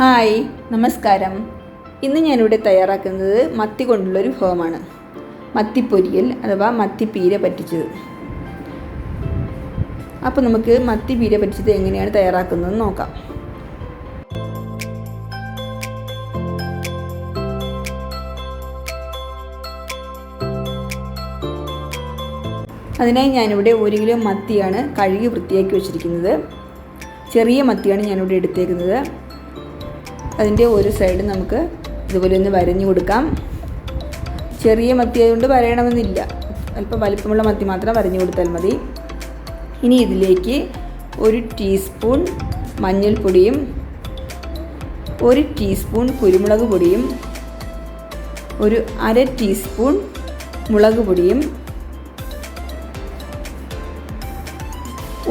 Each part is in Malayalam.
ഹായ്, നമസ്കാരം. ഇന്ന് ഞാനിവിടെ തയ്യാറാക്കുന്നത് മത്തി കൊണ്ടുള്ളൊരു വിഭവമാണ്. മത്തിപ്പൊരിയൽ അഥവാ മത്തി പീര പറ്റിച്ചത്. അപ്പോൾ നമുക്ക് മത്തി പീര പറ്റിച്ചത് എങ്ങനെയാണ് തയ്യാറാക്കുന്നതെന്ന് നോക്കാം. അതിനായി ഞാനിവിടെ 1 കിലോ മത്തിയാണ് കഴുകി വൃത്തിയാക്കി വെച്ചിരിക്കുന്നത്. ചെറിയ മത്തിയാണ് ഞാനിവിടെ എടുത്തേക്കുന്നത്. അതിൻ്റെ ഒരു സൈഡ് നമുക്ക് ഇതുപോലെ ഒന്ന് വരഞ്ഞു കൊടുക്കാം. ചെറിയ മത്തി ആയതുകൊണ്ട് വരയണമെന്നില്ല, അല്പം വലിപ്പമുള്ള മത്തി മാത്രം വരഞ്ഞു കൊടുത്താൽ മതി. ഇനി ഇതിലേക്ക് 1 ടീസ്പൂൺ മഞ്ഞൾപ്പൊടിയും 1 ടീസ്പൂൺ കുരുമുളക് പൊടിയും 1/2 ടീസ്പൂൺ മുളക് പൊടിയും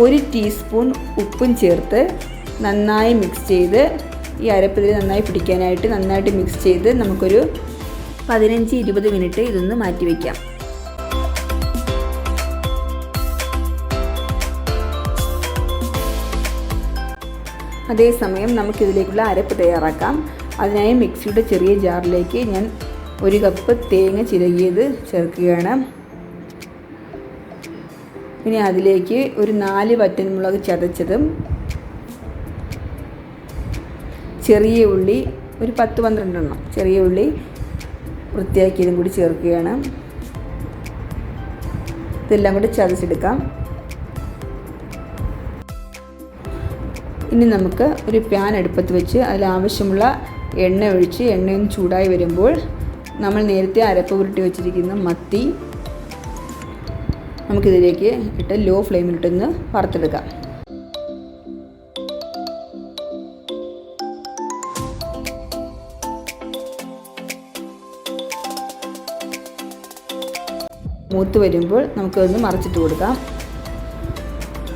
1 ടീസ്പൂൺ ഉപ്പും ചേർത്ത് നന്നായി മിക്സ് ചെയ്ത് ഈ അരപ്പതിൽ നന്നായി പിടിക്കാനായിട്ട് നന്നായിട്ട് മിക്സ് ചെയ്ത് നമുക്കൊരു 15-20 മിനിറ്റ് ഇതൊന്ന് മാറ്റി വയ്ക്കാം. അതേസമയം നമുക്കിതിലേക്കുള്ള അരപ്പ് തയ്യാറാക്കാം. അതിനായി മിക്സിയുടെ ചെറിയ ജാറിലേക്ക് ഞാൻ 1 കപ്പ് തേങ്ങ ചിരകിയത് ചേർക്കുകയാണ്. പിന്നെ അതിലേക്ക് ഒരു 4 വറ്റൽമുളക് ചതച്ചതും ചെറിയ ഉള്ളി ഒരു 10-12 എണ്ണം ചെറിയ ഉള്ളി വൃത്തിയാക്കിയതും കൂടി ചേർക്കുകയാണ്. ഇതെല്ലാം കൂടി ചതച്ചെടുക്കാം. ഇനി നമുക്ക് ഒരു പാൻ അടുപ്പത്ത് വെച്ച് അതിലാവശ്യമുള്ള എണ്ണ ഒഴിച്ച് എണ്ണയൊന്ന് ചൂടായി വരുമ്പോൾ നമ്മൾ നേരത്തെ അരപ്പ് പുരട്ടി വെച്ചിരിക്കുന്ന മത്തി നമുക്കിതിലേക്ക് ഇട്ട് ലോ ഫ്ലെയിമിലിട്ടൊന്ന് വറുത്തെടുക്കാം. മൂത്ത് വരുമ്പോൾ നമുക്കതൊന്ന് മറിച്ചിട്ട് കൊടുക്കാം.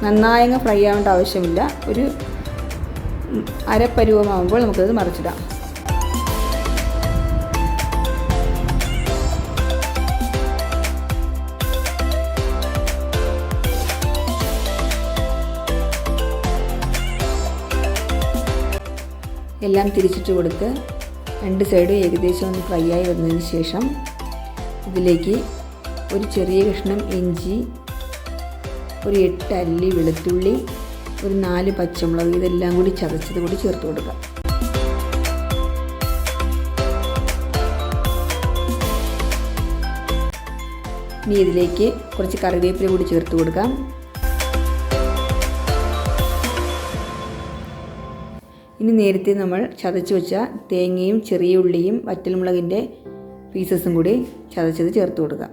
നന്നായി ഫ്രൈ ആവേണ്ട ആവശ്യമില്ല. ഒരു അരപ്പരുവമാകുമ്പോൾ നമുക്കത് മറിച്ചിടാം. എല്ലാം തിരിച്ചിട്ട് കൊടുത്ത് 2 സൈഡും ഏകദേശം ഒന്ന് ഫ്രൈ ആയി വന്നതിന് ശേഷം ഇതിലേക്ക് ഒരു ചെറിയ കഷ്ണം ഇഞ്ചി, ഒരു 8 അല്ലി വെളുത്തുള്ളി, ഒരു 4 പച്ചമുളക് ഇതെല്ലാം കൂടി ചതച്ചത് കൂടി ചേർത്ത് കൊടുക്കാം. ഇനി ഇതിലേക്ക് കുറച്ച് കറിവേപ്പില കൂടി ചേർത്ത് കൊടുക്കാം. ഇനി നേരത്തെ നമ്മൾ ചതച്ച് വെച്ച തേങ്ങയും ചെറിയ ഉള്ളിയും വറ്റൽമുളകിൻ്റെ പീസസും കൂടി ചതച്ചത് ചേർത്ത് കൊടുക്കാം.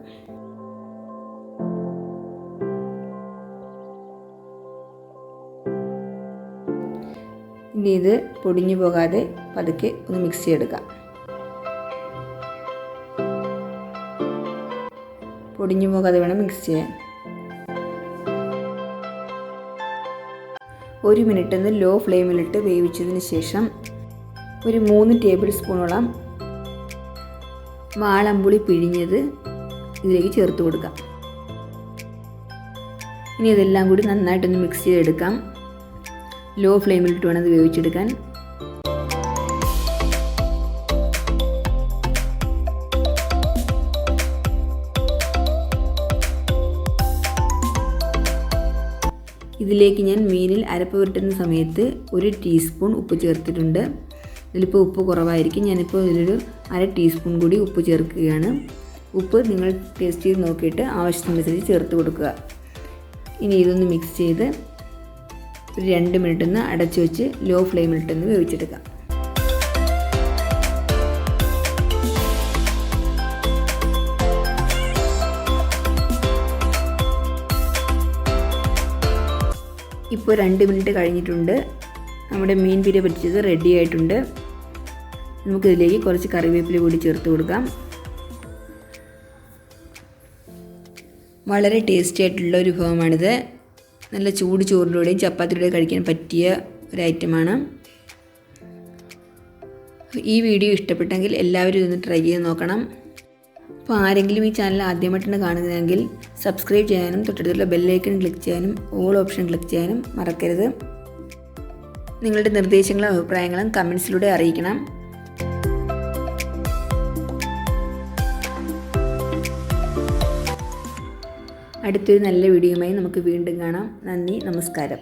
ഇനി ഇത് പൊടിഞ്ഞു പോകാതെ പതുക്കെ ഒന്ന് മിക്സ് ചെയ്തെടുക്കാം. പൊടിഞ്ഞു പോകാതെ വേണം മിക്സ് ചെയ്യാൻ. 1 മിനിറ്റ് ഒന്ന് ലോ ഫ്ലെയിമിലിട്ട് വേവിച്ചതിന് ശേഷം ഒരു 3 ടേബിൾ സ്പൂണോളം വാളംപുളി പിഴിഞ്ഞത് ഇതിലേക്ക് ചേർത്ത് കൊടുക്കാം. ഇനി ഇതെല്ലാം കൂടി നന്നായിട്ടൊന്ന് മിക്സ് ചെയ്തെടുക്കാം. ലോ ഫ്ലെയിമിലിട്ട് വേണം ഇത് വേവിച്ചെടുക്കാൻ. ഇതിലേക്ക് ഞാൻ മീനിൽ അരപ്പ് പുരട്ടുന്ന സമയത്ത് 1 ടീസ്പൂൺ ഉപ്പ് ചേർത്തിട്ടുണ്ട്. ഇതിലിപ്പോൾ ഉപ്പ് കുറവായിരിക്കും. ഞാനിപ്പോൾ ഇതിലൊരു 1/2 ടീസ്പൂൺ കൂടി ഉപ്പ് ചേർക്കുകയാണ്. ഉപ്പ് നിങ്ങൾ ടേസ്റ്റ് ചെയ്ത് നോക്കിയിട്ട് ആവശ്യത്തിനനുസരിച്ച് ചേർത്ത് കൊടുക്കുക. ഇനി ഇതൊന്ന് മിക്സ് ചെയ്ത് ഒരു 2 മിനിറ്റ് ഒന്ന് അടച്ചു വെച്ച് ലോ ഫ്ലെയിമിലിട്ടൊന്ന് വേവിച്ചെടുക്കാം. ഇപ്പോൾ 2 മിനിറ്റ് കഴിഞ്ഞിട്ടുണ്ട്. നമ്മുടെ മീൻ പീര പറ്റിച്ചത് റെഡി ആയിട്ടുണ്ട്. നമുക്കിതിലേക്ക് കുറച്ച് കറിവേപ്പില കൂടി ചേർത്ത് കൊടുക്കാം. വളരെ ടേസ്റ്റി ആയിട്ടുള്ള ഒരു വിഭവമാണിത്. നല്ല ചൂട് ചോറിലൂടെയും ചപ്പാത്തിലൂടെയും കഴിക്കാൻ പറ്റിയ ഒരു ഐറ്റമാണ്. ഈ വീഡിയോ ഇഷ്ടപ്പെട്ടെങ്കിൽ എല്ലാവരും ഇതൊന്ന് ട്രൈ ചെയ്ത് നോക്കണം. അപ്പോൾ ആരെങ്കിലും ഈ ചാനൽ ആദ്യമായിട്ടാണ് കാണുന്നതെങ്കിൽ സബ്സ്ക്രൈബ് ചെയ്യാനും തൊട്ടടുത്തുള്ള ബെല്ലൈക്കൺ ക്ലിക്ക് ചെയ്യാനും ഓൾ ഓപ്ഷൻ ക്ലിക്ക് ചെയ്യാനും മറക്കരുത്. നിങ്ങളുടെ നിർദ്ദേശങ്ങളും അഭിപ്രായങ്ങളും കമൻസിലൂടെ അറിയിക്കണം. അടുത്തൊരു നല്ല വീഡിയോയുമായി നമുക്ക് വീണ്ടും കാണാം. നന്ദി, നമസ്കാരം.